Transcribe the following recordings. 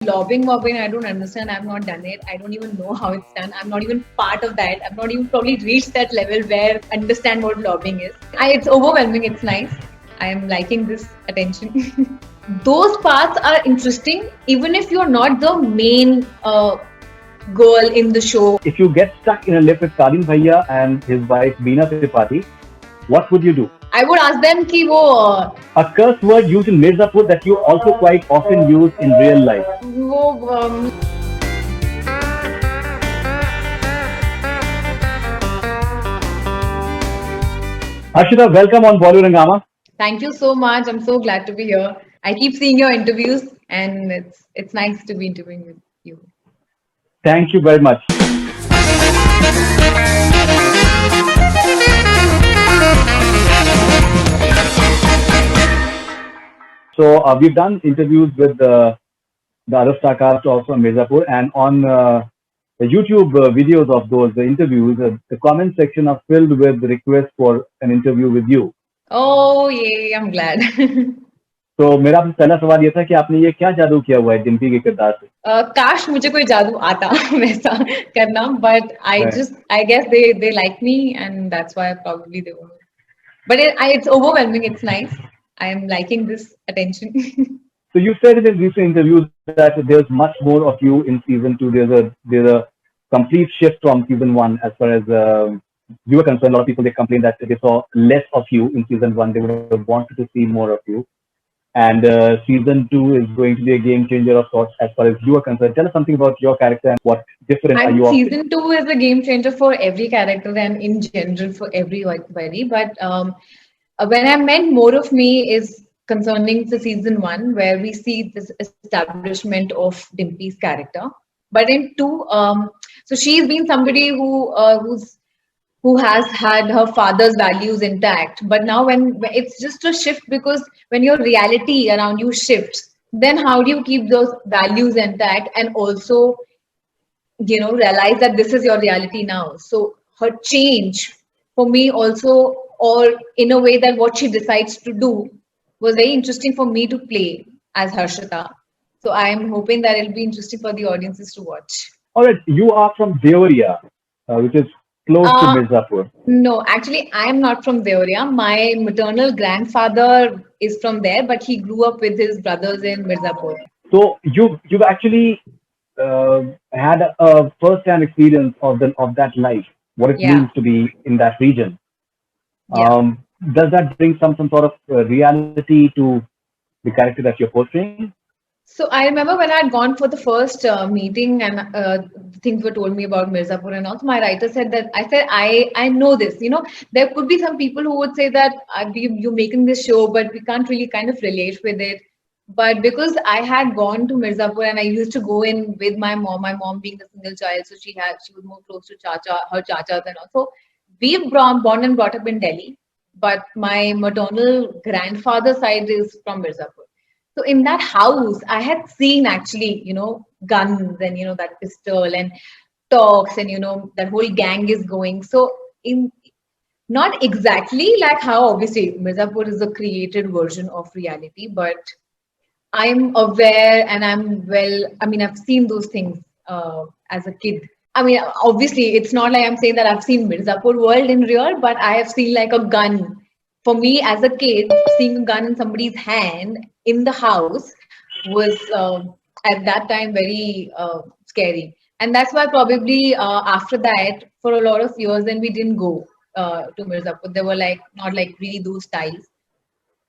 lobbing mobbing, I don't understand. I've not done it. I don't even know how it's done. I'm not even part of that. I've not even probably reached that level where I understand what lobbying is. It's overwhelming. It's nice. I am liking this attention. Those parts are interesting, even if you're not the main girl in the show. If you get stuck in a lift with Karim Bhaiya and his wife Beena Tripathi, what would you do? I would ask them कि वो A curse word used in Mirzapur that you also quite often use in real life. वो Harshita, welcome on Bollywood Hungama. Thank you so much. I'm so glad to be here. I keep seeing your interviews, and it's nice to be interviewing with you. Thank you very much. So we've done interviews with the other star cast also in Mirzapur, and on the YouTube videos of those interviews, the comment section are filled with requests for an interview with you. Oh, yay! I'm glad. तो मेरा पहला सवाल ये था कि आपने ये क्या जादू किया हुआ है डिम्पी के किरदार से? काश मुझे कोई जादू आता वैसा करना, but I guess they like me and that's why probably they won't. But it's overwhelming. It's nice. I am liking this attention. So you said in recent interviews that there's much more of you in season 2. There's a complete shift from season 1 as far as you were concerned. A lot of people, they complained that they saw less of you in season 1. They would have wanted to see more of you. And season 2 is going to be a game changer of sorts as far as you are concerned. Tell us something about your character and what different are you offering? Season 2 is a game changer for every character and in general for everybody. But when I meant more of me is concerning the season 1, where we see this establishment of Dimpy's character. But in 2, so she's been somebody who has had her father's values intact, but now when it's just a shift, because when your reality around you shifts, then how do you keep those values intact and also realize that this is your reality now? So her change for me also, or in a way that what she decides to do, was very interesting for me to play as Harshita. So I am hoping that it'll be interesting for the audiences to watch. All right, you are from Deoria, which is close to Mirzapur. No, actually, I am not from Deoria. My maternal grandfather is from there, but he grew up with his brothers in Mirzapur. So you've actually had a first-hand experience of that life, what it means to be in that region. Yeah. Does that bring some sort of reality to the character that you're portraying? So I remember when I had gone for the first meeting and things were told me about Mirzapur and all. So my writer said that I know this. There could be some people who would say that you're making this show, but we can't really kind of relate with it. But because I had gone to Mirzapur and I used to go in with my mom being a single child, so she was more close to her chachas and all. So we've born and brought up in Delhi, but my maternal grandfather's side is from Mirzapur. So in that house, I had seen actually, guns and, that pistol and talks and, that whole gang is going. So not exactly like how obviously Mirzapur is a created version of reality, but I'm aware and I've seen those things as a kid. I mean, obviously it's not like I'm saying that I've seen Mirzapur world in real, but I have seen like a gun. For me as a kid, seeing a gun in somebody's hand in the house was at that time very scary. And that's why probably after that, for a lot of years, then we didn't go to Mirzapur. They were not really those styles.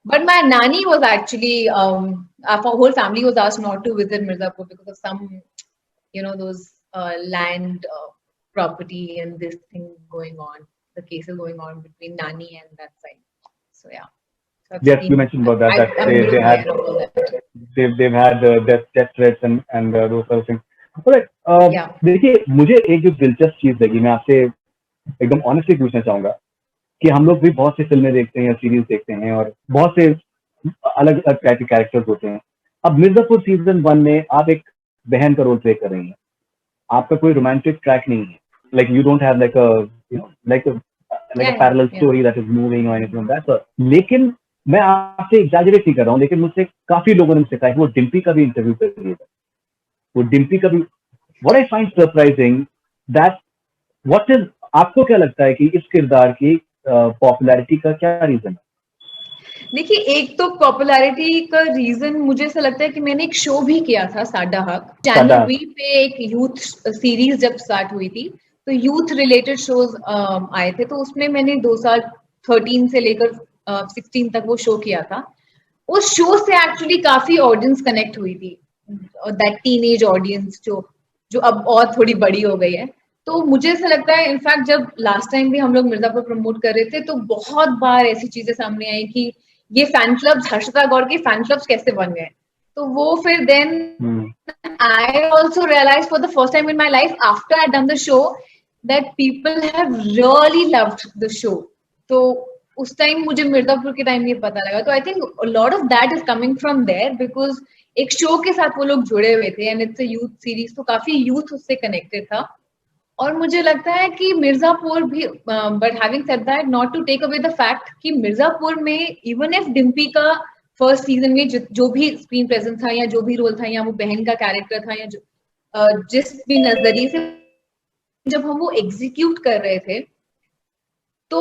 But my nanny was actually, our whole family was asked not to visit Mirzapur because of some, those land property and this thing going on, the cases going on between nanny and that side. So yeah. Yes, you mentioned about that. They've had death threats and those sort of things. Alright, देखिए मुझे एक जो दिलचस्प चीज लगी, मैं आपसे एकदम ऑनेस्टली पूछना चाहूंगा कि हम लोग भी बहुत सी फिल्में देखते हैं, सीरीज देखते हैं और बहुत से अलग अलग टाइप के कैरेक्टर्स होते हैं. अब मिर्जापुर सीजन 1 में आप एक बहन का रोल प्ले कर रही हैं. आपका कोई रोमांटिक ट्रैक नहीं है. Like you don't have like a parallel story that is moving or anything like that. So, लेकिन मैं आपसे एग्जैजरेट नहीं कर रहा हूँ, लेकिन मुझसे काफी लोगों ने मुझसे कहा कि वो डिम्पी का भी इंटरव्यू कर लिया था. वो डिम्पी का भी, what I find surprising that what is, आपको क्या लगता है कि इस किरदार की पॉपुलैरिटी का क्या रीजन है? देखिए, एक तो पॉपुलैरिटी का रीजन मुझे ऐसा लगता है कि मैंने एक शो भी किया था, साडा हक, चैनल वी पे एक यूथ सीरीज जब स्टार्ट हुई थी, तो यूथ रिलेटेड शोज आए थे, तो उसमें मैंने 2013 से लेकर 16 तक वो शो किया था। उस शो से एक्चुअली काफी ऑडियंस कनेक्ट हुई थी, दैट टीनेज ऑडियंस जो जो अब और थोड़ी बड़ी हो गई है। तो मुझे ऐसा लगता है, इनफैक्ट जब लास्ट टाइम भी हम लोग मिर्जापुर प्रमोट कर रहे थे, तो बहुत बार ऐसी चीजें सामने आई कि ये फैन क्लब्स, हर्षिता गौर के फैन क्लब्स कैसे बन गए। तो वो फिर then I also realized for the first time in my life after I had done the show that people have really loved the show. तो उस टाइम मुझे मिर्जापुर के टाइम ये पता लगा। तो I think lot of that is coming from there, because एक show के साथ वो लोग जुड़े हुए थे and it's a youth series, तो काफी यूथ उससे कनेक्टेड था। और मुझे लगता है कि मिर्जापुर भी, but having said that, not to take away the fact कि मिर्जापुर में इवन इफ डिम्पी का फर्स्ट सीजन में जो भी स्क्रीन प्रेजेंस था या जो भी रोल था या वो बहन का कैरेक्टर था या जिस भी नजरिए से जब हम वो एग्जीक्यूट कर रहे थे, तो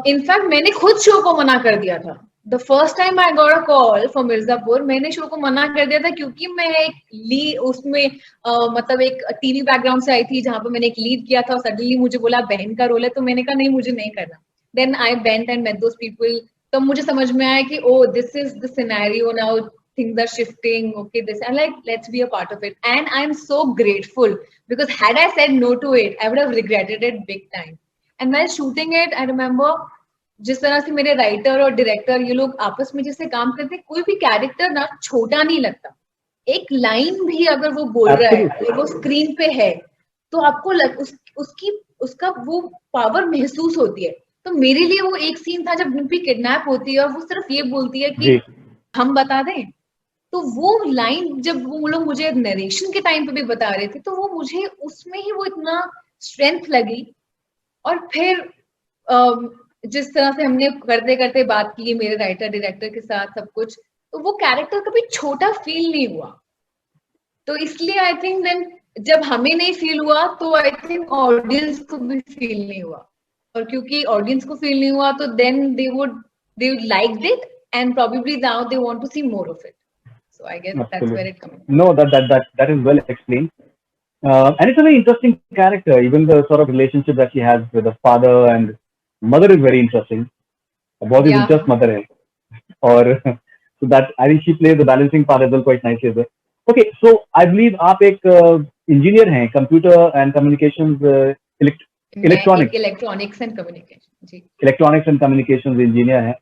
इनफैक्ट मैंने खुद शो को मना कर दिया था। The first time I got a call for Mirzapur, मैंने शो को मना कर दिया था क्योंकि मैं एक उसमें मतलब एक टीवी बैकग्राउंड से आई थी जहां पर मैंने एक लीड किया था, और सडनली मुझे बोला बहन का रोल है, तो मैंने कहा नहीं, मुझे नहीं करना। Then I went and met those people, तब मुझे समझ में आया कि oh this is the scenario now, things are shifting, okay, this, and like let's be a part of it, and I'm so grateful because had I said no to it I would have regretted it big time. And while shooting it I remember जिस तरह से मेरे writer और director ये लोग आपस में जैसे काम करते, कोई भी कैरेक्टर ना छोटा नहीं लगता। एक लाइन भी अगर वो बोल रहा है और वो स्क्रीन पे है, तो आपको उसका वो पावर महसूस होती है। तो मेरे लिए वो एक सीन था जब डिम्पी किडनैप होती है और वो सिर्फ ये बोलती है कि हम बता दें, तो वो लाइन जब वो लोग मुझे नरेशन के टाइम पे भी बता रहे थे, तो वो मुझे उसमें ही वो इतना स्ट्रेंथ लगी। और फिर जिस तरह से हमने करते करते बात की मेरे राइटर डायरेक्टर के साथ सब कुछ, तो वो कैरेक्टर कभी छोटा फील नहीं हुआ। तो इसलिए आई थिंक देन जब हमें नहीं फील हुआ, तो आई थिंक ऑडियंस को भी फील नहीं हुआ, और क्योंकि ऑडियंस को फील नहीं हुआ, तो then they would liked it and probably now they want to see more of it. So I guess that's where it comes from. No, that is well explained. And it's a very interesting character. Even the sort of relationship that she has with the father and mother is very interesting. बहुत ही दिलचस्प mother है. और so that I think she plays the balancing part as well quite nicely as well. Okay, so I believe आप एक engineer हैं, computer and communications electronics. Electronics and communication. Ji. Electronics and communications engineer हैं.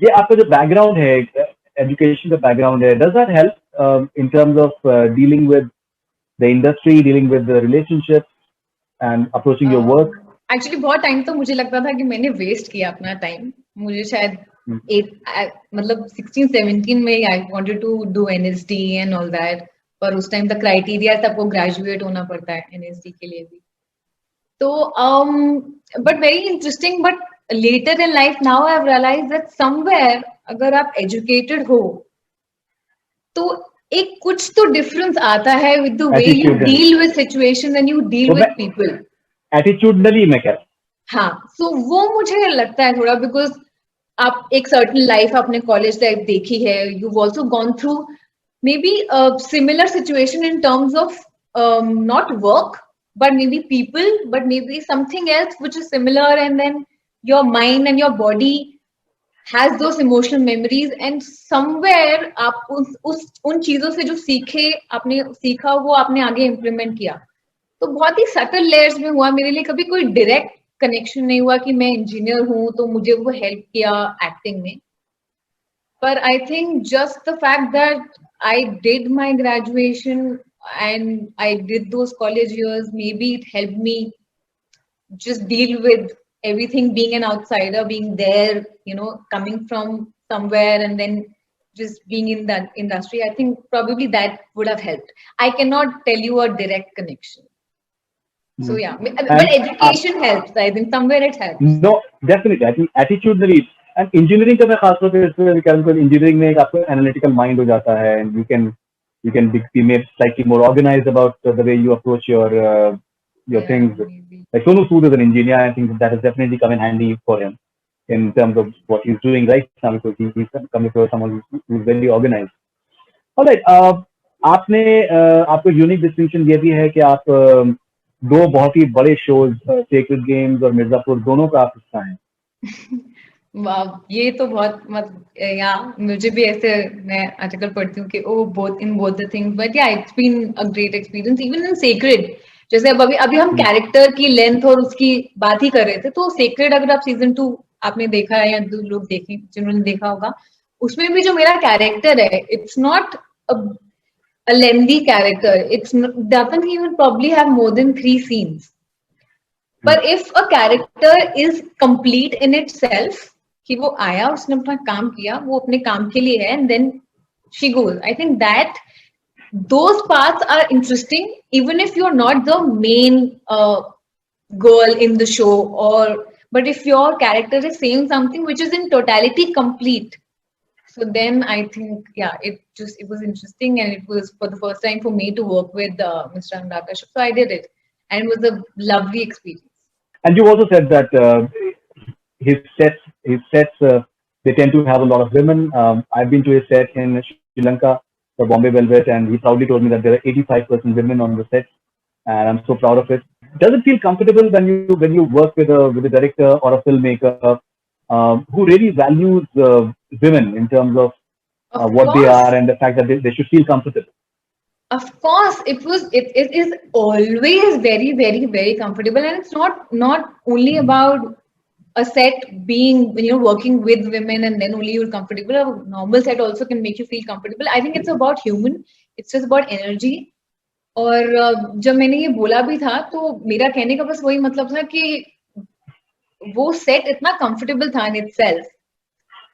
ये आपका जो background है, education का background है, does that help in terms of dealing with the industry, dealing with the relationships and approaching your work? Actually बहुत time तो मुझे लगता था कि मैंने वेस्ट किया अपना टाइम। मुझे शायद मतलब 16-17 में I wanted to do NSD and all that, पर उस टाइम द क्राइटेरिया सबको ग्रेजुएट होना पड़ता है NSD के लिए भी। तो but very interesting, but later in life now I've realized that somewhere अगर आप educated हो, तो एक कुछ तो difference आता है with the way you deal with situations and you deal with people. Attitudinally मैं कह रहा हूँ। हाँ, so वो मुझे लगता है थोड़ा, because आप एक certain life आपने college life देखी है, you've also gone through maybe a similar situation in terms of not work, but maybe people, but maybe something else which is similar, and then your mind and your body has those emotional memories, and somewhere आप उन चीजों से जो आपने सीखा वो आपने आगे इम्प्लीमेंट किया। तो बहुत ही सटल लेयर्स में हुआ मेरे लिए, कभी कोई डायरेक्ट कनेक्शन नहीं हुआ कि मैं इंजीनियर हूँ तो मुझे वो हेल्प किया एक्टिंग में। पर I think just the fact that I did my graduation and I did those college years, maybe it helped me just deal with everything, being an outsider, being there, you know, coming from somewhere and then just being in that industry. I think probably that would have helped. I cannot tell you a direct connection. So yeah, but education helps. I think somewhere it helps. No, definitely. I think attitudinally, and engineering का मैं खास तौर पे engineering में एक आपको analytical mind हो जाता है, and you can you can be made slightly more organized about the way you approach your Yeah, things. maybe. Like Sonu Sood is an engineer. I think that has definitely come in handy for him in terms of what he's doing right now, because he's coming across someone who's very organized. All right. आपने आपको unique distinction ये भी है कि आप दो बहुत ही बड़े शोज सेक्रेड गेम्स और मिर्जापुर दोनों का आप हिस्सा हैं. वाह, ये तो बहुत या मुझे भी ऐसे मैं आर्टिकल पढ़ती हूँ कि oh both in both the things, but yeah it's been a great experience even in sacred. जैसे अब अभी हम कैरेक्टर की लेंथ और उसकी बात ही कर रहे थे, तो सेक्रेड अगर आप सीजन 2 आपने देखा है या लोग देखें जिन्होंने देखा होगा, उसमें भी जो मेरा कैरेक्टर है, it's not a lengthy character. It's doesn't even probably have more than 3 scenes. But if a character is complete in itself, कि वो आया, उसने अपना काम किया, वो अपने काम के लिए है, and then she goes. I think that those parts are interesting, even if you're not the main girl in the show, but if your character is saying something which is in totality complete, so then I think, yeah, it was interesting, and it was for the first time for me to work with Mr. Anurag Kashyap. So I did it, and it was a lovely experience. And you also said that his sets they tend to have a lot of women. I've been to his set in Sri Lanka, the Bombay Velvet, and he proudly told me that there are 85% women on the set, and I'm so proud of it. Does it feel comfortable when you work with a director or a filmmaker who really values women in terms of Of what they course, are and the fact that they should feel comfortable? of course, it is always very, very, very comfortable, and it's not only about a set being, working with women and then only you're comfortable. A normal set also can make you feel comfortable. I think it's about human. It's just about energy. और जब मैंने ये बोला भी था, तो मेरा कहने का बस वही मतलब था कि वो सेट इतना कंफर्टेबल था इन इटसेल्फ,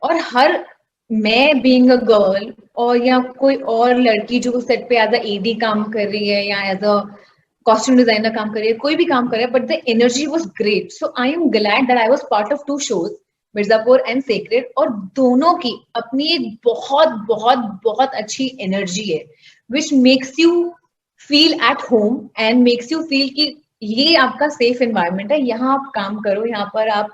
और हर मैं बीइंग अ गर्ल और या कोई और लड़की जो सेट पे एज अ एडी काम कर रही है या एज अ कॉस्ट्यूम डिजाइनर काम कर रही है, कोई भी काम कर रहा है, but the energy was great. So I am glad that I was part of 2 shows, Mirzapur and sacred, और दोनों की अपनी एक बहुत बहुत बहुत अच्छी एनर्जी है, which makes you feel at home and makes you feel कि ये आपका सेफ एनवायरनमेंट है, यहाँ आप काम करो, यहाँ पर आप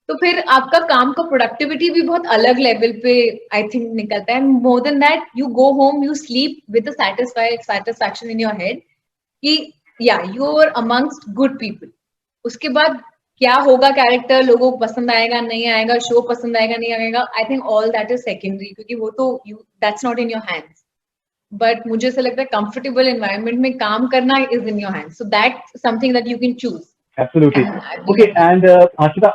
तो फिर आपका काम का प्रोडक्टिविटी भी बहुत अलग लेवल पे आई थिंक निकलता है. More than that, you go home, you sleep with satisfaction in your head कि या you are amongst good people. उसके बाद क्या होगा, कैरेक्टर लोगों को पसंद आएगा नहीं आएगा, शो पसंद आएगा नहीं आएगा, I think all that is secondary, क्योंकि वो तो that's not in your hands. But मुझे ऐसा लगता है कंफर्टेबल एनवायरनमेंट में काम करना is in your hands, so that's something that you can choose. Absolutely. Okay, and Ashita,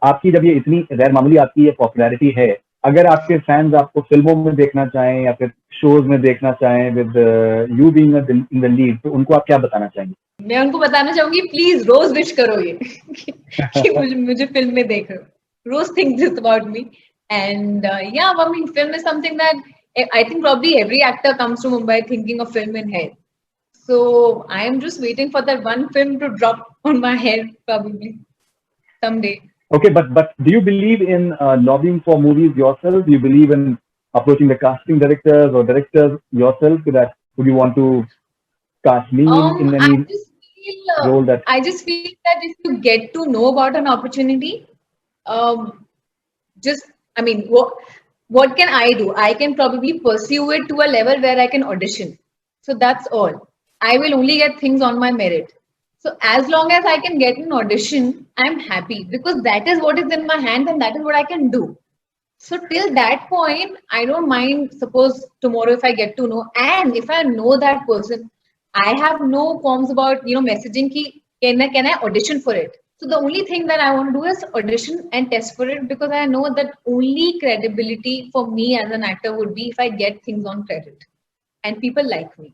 आपकी जब ये इतनी गैर मामूली आपकी ये पॉपुलैरिटी है, अगर आपके फैंस आपको फिल्मों में देखना चाहें या फिर शोज में देखना चाहें with you being in the lead, तो उनको आप क्या बताना चाहेंगे? मैं उनको बताना चाहूंगी, प्लीज रोज विश करो ये कि मुझे फिल्म में देखो. रोज think this about me, and yeah I mean film is something that I think probably every actor comes to Mumbai thinking of film in head. So I am just waiting for that one film to drop on my head probably someday. Okay, but do you believe in lobbying for movies yourself? Do you believe in approaching the casting directors or directors yourself? That would you want to cast me in any role that? I just feel that if you get to know about an opportunity, I mean, what can I do? I can probably pursue it to a level where I can audition. So that's all. I will only get things on my merit. So as long as I can get an audition, I'm happy, because that is what is in my hands and that is what I can do. So till that point, I don't mind. Suppose tomorrow if I get to know, and if I know that person, I have no qualms about messaging ki can I audition for it. So the only thing that I want to do is audition and test for it, because I know that only credibility for me as an actor would be if I get things on credit and people like me.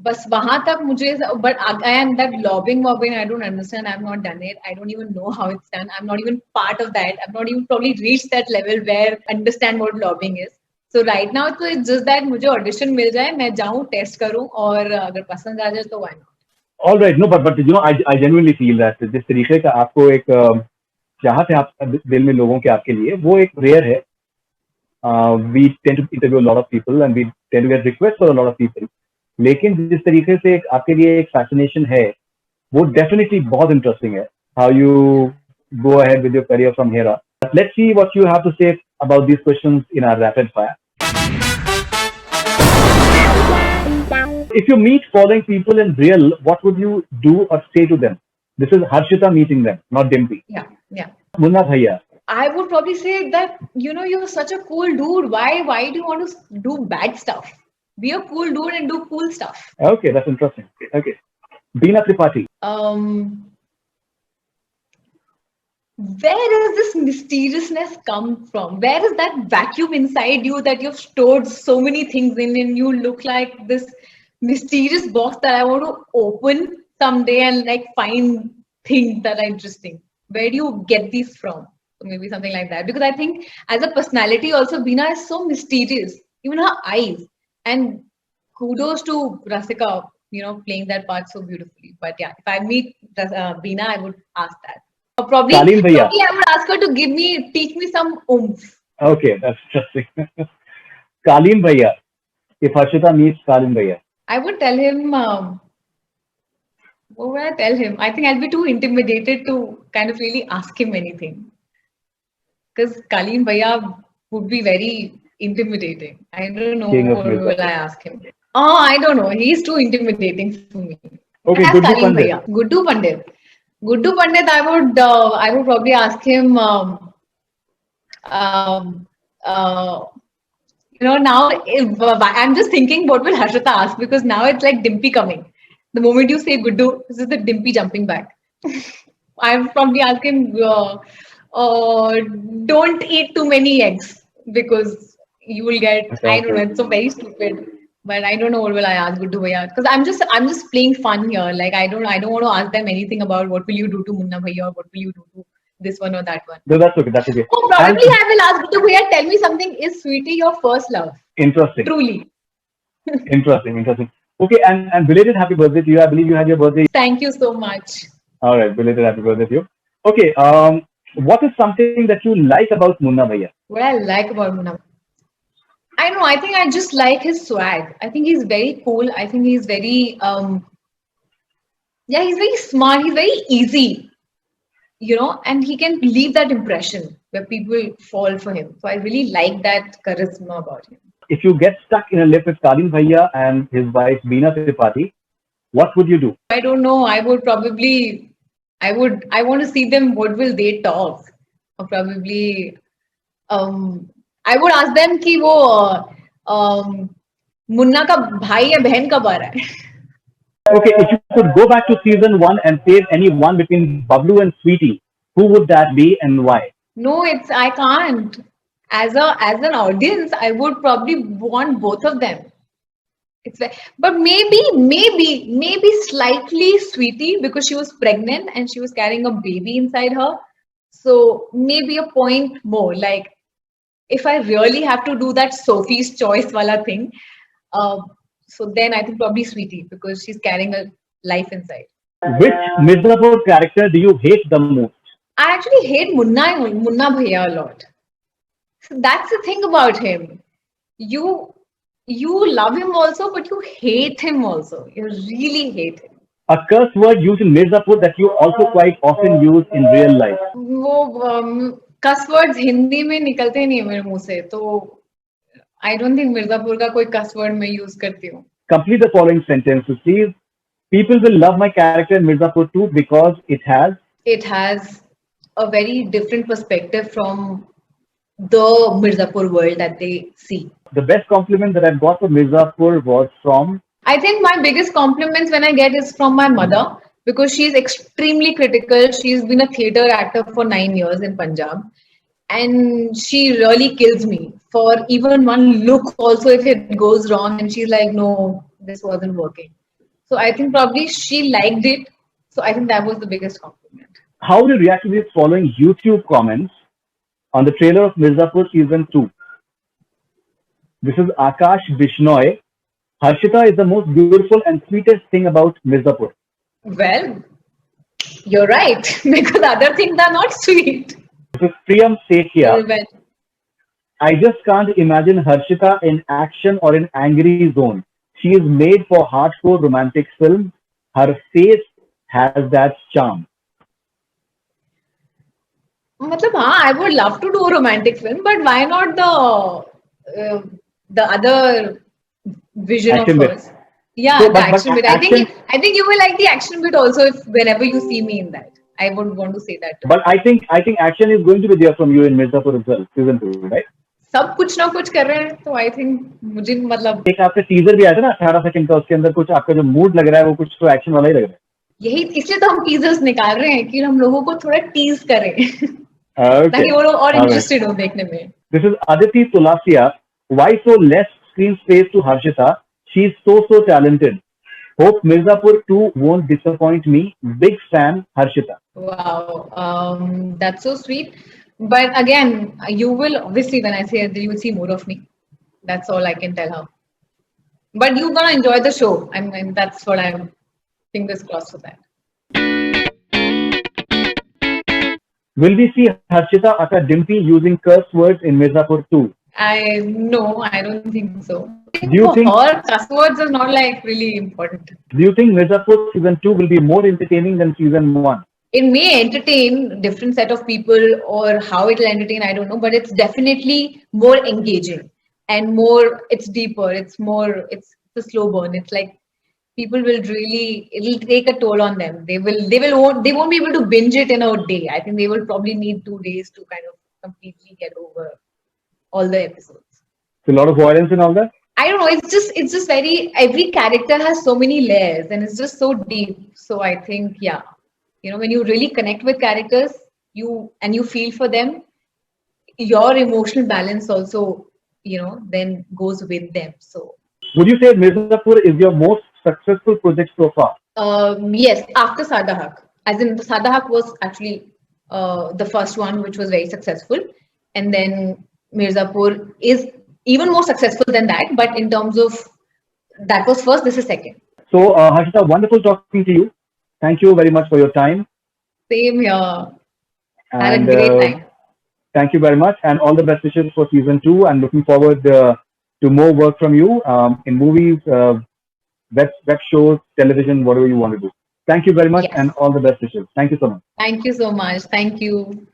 बस वहां तक मुझे, but and that lobbying, I don't understand. I've not done it. I don't even know how it's done. I'm not even part of that. I've not even probably reached that level where I understand what lobbying is. So right now, so it's just that मुझे audition मिल जाए, मैं जाऊँ, test करूँ, और अगर पसंद आ जाए तो why not? All right, no, but I genuinely feel that जिस तरीके का आपको एक चाहत है आप दिल में लोगों के आपके लिए, वो एक rare है. We tend to interview a lot of people and we tend to get requests for a lot of people. लेकिन जिस तरीके से आपके लिए एक fascination है, वो definitely बहुत interesting है. How you go ahead with your career from here on. Let's see what you have to say about these questions in our rapid fire. If you meet following people in real, what would you do or say to them? This is Harshita meeting them, not Dimpy. Yeah. Munna Bhaiya. I would probably say that, you're such a cool dude. Why do you want to do bad stuff? Be a cool dude and do cool stuff. Okay, that's interesting. Okay. Beena Tripathi. Where does this mysteriousness come from? Where is that vacuum inside you that you've stored so many things in, and you look like this mysterious box that I want to open someday and like find things that are interesting? Where do you get these from? So maybe something like that. Because I think as a personality also, Beena is so mysterious. Even her eyes. And kudos to Rasika, playing that part so beautifully. But yeah, if I meet Beena, I would ask that. Probably I would ask her to teach me some oomph. Okay, that's interesting. Kaleen Bhaiya. If Harshita meets Kaleen Bhaiya. I would tell him, what would I tell him? I think I'll be too intimidated to kind of really ask him anything. Because Kaleen Bhaiya would be very intimidating. I don't know what will I ask him. Oh, I don't know. He's too intimidating for me. Okay, Guddu Pandit. Guddu Pandit. Guddu Pandit, I would probably ask him, now I'm just thinking what will Harshita ask, because now it's like Dimpy coming. The moment you say Guddu, this is the Dimpy jumping back. I would probably ask him, don't eat too many eggs, because you will get, I don't know, it's so very stupid. But I don't know what will I ask Guddu Bhaiya, because I'm just playing fun here. Like I don't want to ask them anything about what will you do to Munna Bhaiya or what will you do to this one or that one. No, that's okay. That's okay. Oh, probably I will ask Guddu Bhaiya, tell me something. Is Sweetie your first love? Interesting. Truly. Interesting. Okay, and belated happy birthday to you. I believe you had your birthday. Thank you so much. All right, belated happy birthday to you. Okay, what is something that you like about Munna Bhaiya? What I like about Munna? I don't know. I think I just like his swag. I think he's very cool. I think he's very, he's very smart. He's very easy, and he can leave that impression where people fall for him. So I really like that charisma about him. If you get stuck in a lift with Kaleen Bhaiya and his wife Beena Tripathi, what would you do? I don't know. I would probably, I want to see them. What will they talk? Or probably, I would ask them कि वो मुन्ना का भाई या बहन कब आ रहा है? Okay, if you could go back to season 1 and save any one between Bablu and Sweetie, who would that be and why? No, I can't. As an audience, I would probably want both of them. But maybe slightly Sweetie, because she was pregnant and she was carrying a baby inside her. So maybe a point more. Like, if I really have to do that Sophie's choice wala thing, so then I think probably Sweetie, because she's carrying a life inside. Which Mirzapur character do you hate the most? I actually hate Munna Bhaiya a lot. So that's the thing about him. You love him also, but you hate him also. You really hate him. A curse word used in Mirzapur that you also quite often use in real life. वो कस words Hindi में निकलते नहीं है मेरे मुंह से, तो I don't think Mirzapur का कोई कस वर्ड मैं यूज करती हूँ. Complete the following sentences, please. People will love my character in Mirzapur too because it has a very different perspective from the Mirzapur world that they see. The best compliment that I've got from Mirzapur was from? I think my biggest compliments when I get is from my mother, because she's extremely critical. She's been a theatre actor for 9 years in Punjab, and she really kills me for even one look also if it goes wrong, and she's like, no, this wasn't working. So I think probably she liked it. So I think that was the biggest compliment. How would you react to these following YouTube comments on the trailer of Mirzapur season 2? This is Akash Bishnoi. Harshita is the most beautiful and sweetest thing about Mirzapur. Well, you're right, because other things are not sweet. This is Priyam Sekhia. I just can't imagine Harshita in action or in angry zone. She is made for hardcore romantic films. Her face has that charm. मतलब हाँ, I would love to do a romantic film, but why not the other vision of Action bit. hers? Yeah, So, the but action bit. action. I think you will like the action bit also if whenever you see me in that. I would want to say that too. But I think action is going to be there from you in Mirzapur as well, season 2, right? सब कुछ ना कुछ कर रहे हैं तो I think मुझे मतलब एक आपका टीजर भी आया था ना 18 सेकंड का, उसके अंदर कुछ आपका जो मूड लग रहा है वो कुछ तो एक्शन वाला ही लग रहा है. यही इसलिए तो हम टीजर्स निकाल रहे हैं कि हम लोगों को थोड़ा टीज करें Okay. ताकि वो लोग और All right. इंटरेस्टेड हो देखने में. This is Aditi Tulasia. Why so less screen space to Harshita? She's so talented. Hope Mirzapur 2 won't disappoint me. Big fan, Harshita. Wow, that's so sweet. But again, you will obviously, when I say that, you will see more of me. That's all I can tell her. But you're gonna enjoy the show. I mean, that's what I'm fingers crossed for that. Will we see Harshita Aka Dimpy using curse words in Mirzapur 2? No, I don't think so. Do you think or cuss words is not like really important? Do you think Mirzapur season 2 will be more entertaining than season 1? It may entertain different set of people, or how it will entertain, I don't know, but it's definitely more engaging and more, it's deeper, it's a slow burn. It's like people will really, it'll take a toll on them. They won't be able to binge it in a day. I think they will probably need 2 days to kind of completely get over all the episodes. So a lot of violence and all that? I don't know. It's just every character has so many layers and it's just so deep. So I think, yeah, when you really connect with characters, you feel for them, your emotional balance also, then goes with them. So would you say Mirzapur is your most successful project so far? Yes, after Saada Haq. As in, Saada Haq was actually the first one, which was very successful. And then Mirzapur is even more successful than that. But in terms of, that was first, this is second. So, Harshita, wonderful talking to you. Thank you very much for your time. Same here. Had And, a great time. Thank you very much. And all the best wishes for season 2. I'm looking forward to more work from you in movies, web shows, television, whatever you want to do. Thank you very much, Yes. and all the best wishes. Thank you so much. Thank you so much. Thank you.